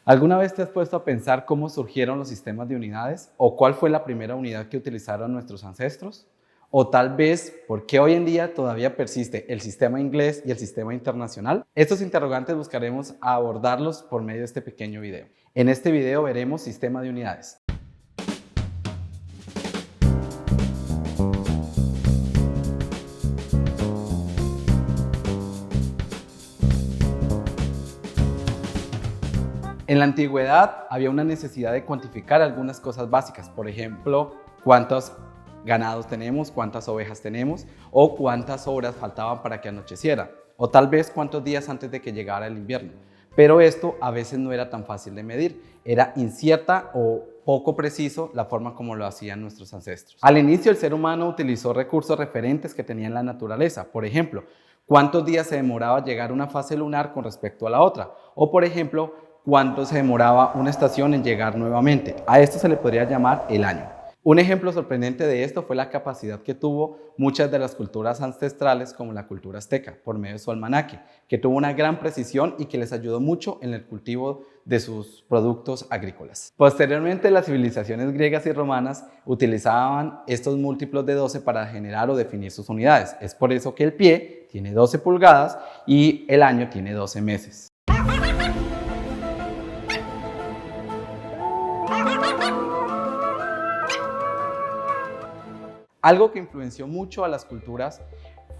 ¿Alguna vez te has puesto a pensar cómo surgieron los sistemas de unidades? ¿O cuál fue la primera unidad que utilizaron nuestros ancestros? ¿O tal vez por qué hoy en día todavía persiste el sistema inglés y el sistema internacional? Estos interrogantes buscaremos abordarlos por medio de este pequeño video. En este video veremos sistema de unidades. En la antigüedad había una necesidad de cuantificar algunas cosas básicas, por ejemplo, cuántos ganados tenemos, cuántas ovejas tenemos o cuántas horas faltaban para que anocheciera o tal vez cuántos días antes de que llegara el invierno. Pero esto a veces no era tan fácil de medir, era incierta o poco preciso la forma como lo hacían nuestros ancestros. Al inicio el ser humano utilizó recursos referentes que tenía en la naturaleza, por ejemplo, cuántos días se demoraba llegar una fase lunar con respecto a la otra o por ejemplo, cuánto se demoraba una estación en llegar nuevamente. A esto se le podría llamar el año. Un ejemplo sorprendente de esto fue la capacidad que tuvo muchas de las culturas ancestrales como la cultura azteca por medio de su almanaque, que tuvo una gran precisión y que les ayudó mucho en el cultivo de sus productos agrícolas. Posteriormente, las civilizaciones griegas y romanas utilizaban estos múltiplos de 12 para generar o definir sus unidades. Es por eso que el pie tiene 12 pulgadas y el año tiene 12 meses. Algo que influenció mucho a las culturas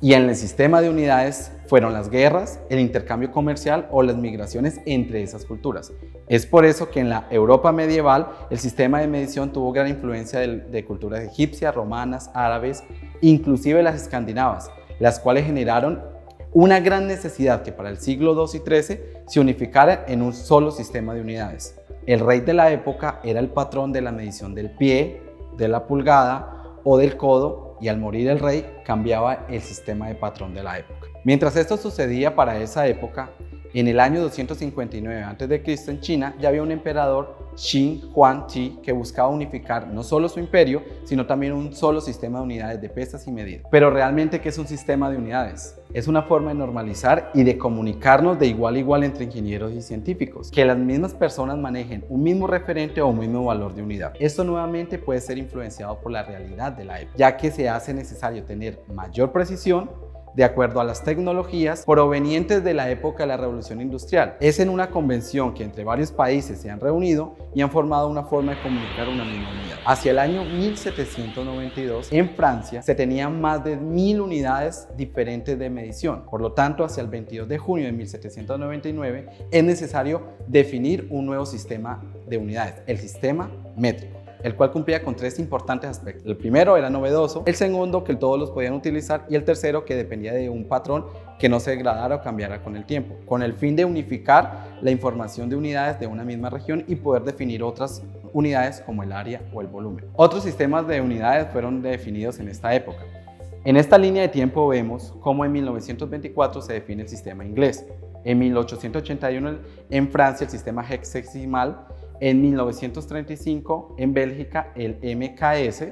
y en el sistema de unidades fueron las guerras, el intercambio comercial o las migraciones entre esas culturas. Es por eso que en la Europa medieval el sistema de medición tuvo gran influencia de culturas egipcias, romanas, árabes, inclusive las escandinavas, las cuales generaron una gran necesidad que para el siglo XII y XIII se unificara en un solo sistema de unidades. El rey de la época era el patrón de la medición del pie, de la pulgada o del codo, y al morir el rey cambiaba el sistema de patrón de la época. Mientras esto sucedía para esa época, en el año 259 a.C. en China ya había un emperador, Qin Huangdi, que buscaba unificar no solo su imperio, sino también un solo sistema de unidades de pesas y medidas. Pero realmente, ¿qué es un sistema de unidades? Es una forma de normalizar y de comunicarnos de igual a igual entre ingenieros y científicos, que las mismas personas manejen un mismo referente o un mismo valor de unidad. Esto nuevamente puede ser influenciado por la realidad de la época, ya que se hace necesario tener mayor precisión de acuerdo a las tecnologías provenientes de la época de la Revolución Industrial. Es en una convención que entre varios países se han reunido y han formado una forma de comunicar una misma unidad. Hacia el año 1792, en Francia, se tenían más de 1000 unidades diferentes de medición. Por lo tanto, hacia el 22 de junio de 1799, es necesario definir un nuevo sistema de unidades, el sistema métrico, el cual cumplía con tres importantes aspectos. El primero era novedoso, el segundo que todos los podían utilizar y el tercero que dependía de un patrón que no se degradara o cambiara con el tiempo, con el fin de unificar la información de unidades de una misma región y poder definir otras unidades como el área o el volumen. Otros sistemas de unidades fueron definidos en esta época. En esta línea de tiempo vemos cómo en 1924 se define el sistema inglés, en 1881 en Francia el sistema hexadecimal, en 1935 en Bélgica el MKS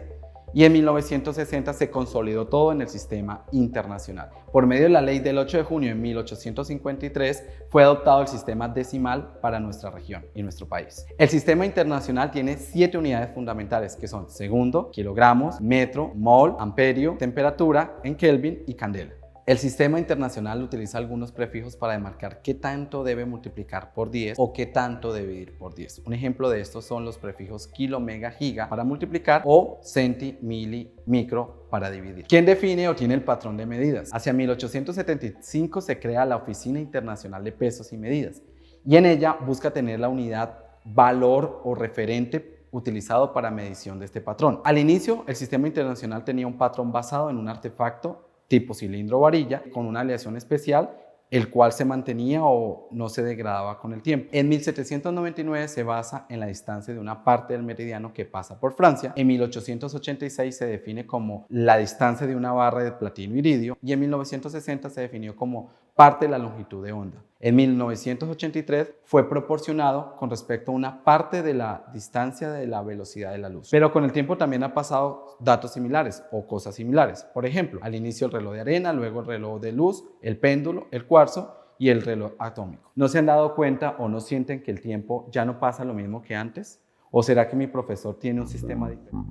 y en 1960 se consolidó todo en el sistema internacional. Por medio de la ley del 8 de junio de 1853 fue adoptado el sistema decimal para nuestra región y nuestro país. El sistema internacional tiene 7 unidades fundamentales que son segundo, kilogramos, metro, mol, amperio, temperatura en Kelvin y candela. El sistema internacional utiliza algunos prefijos para demarcar qué tanto debe multiplicar por 10 o qué tanto debe dividir por 10. Un ejemplo de estos son los prefijos kilo, mega, giga para multiplicar o centi, mili, micro para dividir. ¿Quién define o tiene el patrón de medidas? Hacia 1875 se crea la Oficina Internacional de Pesos y Medidas y en ella busca tener la unidad valor o referente utilizado para medición de este patrón. Al inicio, el sistema internacional tenía un patrón basado en un artefacto tipo cilindro o varilla con una aleación especial, el cual se mantenía o no se degradaba con el tiempo. En 1799 se basa en la distancia de una parte del meridiano que pasa por Francia. En 1886 se define como la distancia de una barra de platino iridio y en 1960 se definió como parte de la longitud de onda. En 1983 fue proporcionado con respecto a una parte de la distancia de la velocidad de la luz. Pero con el tiempo también han pasado datos similares o cosas similares. Por ejemplo, al inicio el reloj de arena, luego el reloj de luz, el péndulo, el cuarzo y el reloj atómico. ¿No se han dado cuenta o no sienten que el tiempo ya no pasa lo mismo que antes? ¿O será que mi profesor tiene un sistema diferente?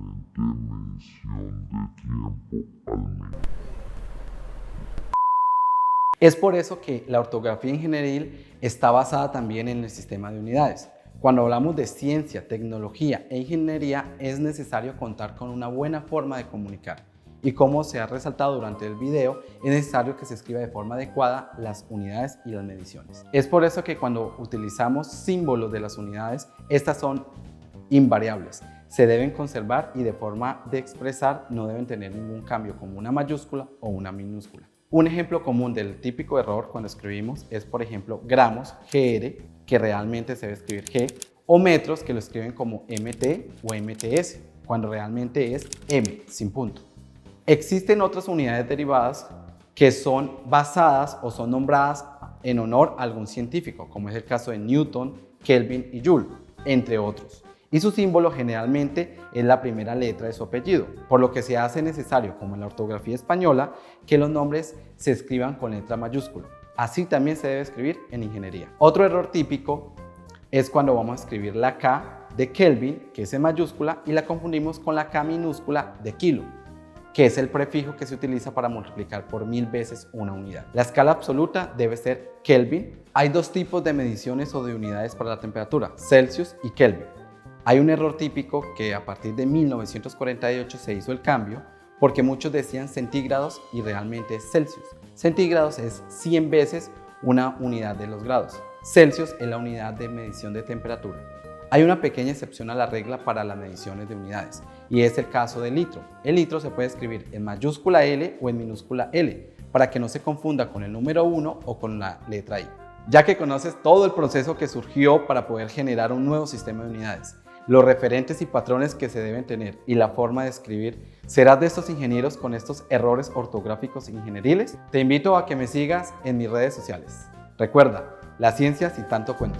Es por eso que la ortografía ingenieril está basada también en el sistema de unidades. Cuando hablamos de ciencia, tecnología e ingeniería, es necesario contar con una buena forma de comunicar. Y como se ha resaltado durante el video, es necesario que se escriba de forma adecuada las unidades y las mediciones. Es por eso que cuando utilizamos símbolos de las unidades, estas son invariables. Se deben conservar y de forma de expresar no deben tener ningún cambio, como una mayúscula o una minúscula. Un ejemplo común del típico error cuando escribimos es, por ejemplo, gramos, GR, que realmente se debe escribir G, o metros, que lo escriben como MT o MTS, cuando realmente es M, sin punto. Existen otras unidades derivadas que son basadas o son nombradas en honor a algún científico, como es el caso de Newton, Kelvin y Joule, entre otros. Y su símbolo generalmente es la primera letra de su apellido, por lo que se hace necesario, como en la ortografía española, que los nombres se escriban con letra mayúscula. Así también se debe escribir en ingeniería. Otro error típico es cuando vamos a escribir la K de Kelvin, que es en mayúscula, y la confundimos con la K minúscula de kilo, que es el prefijo que se utiliza para multiplicar por 1000 veces una unidad. La escala absoluta debe ser Kelvin. Hay dos tipos de mediciones o de unidades para la temperatura, Celsius y Kelvin. Hay un error típico que a partir de 1948 se hizo el cambio porque muchos decían centígrados y realmente es Celsius. Centígrados es 100 veces una unidad de los grados. Celsius es la unidad de medición de temperatura. Hay una pequeña excepción a la regla para las mediciones de unidades y es el caso del litro. El litro se puede escribir en mayúscula L o en minúscula L para que no se confunda con el número 1 o con la letra I. Ya que conoces todo el proceso que surgió para poder generar un nuevo sistema de unidades, los referentes y patrones que se deben tener y la forma de escribir, ¿serás de estos ingenieros con estos errores ortográficos ingenieriles? Te invito a que me sigas en mis redes sociales. Recuerda, la ciencia sin tanto cuento.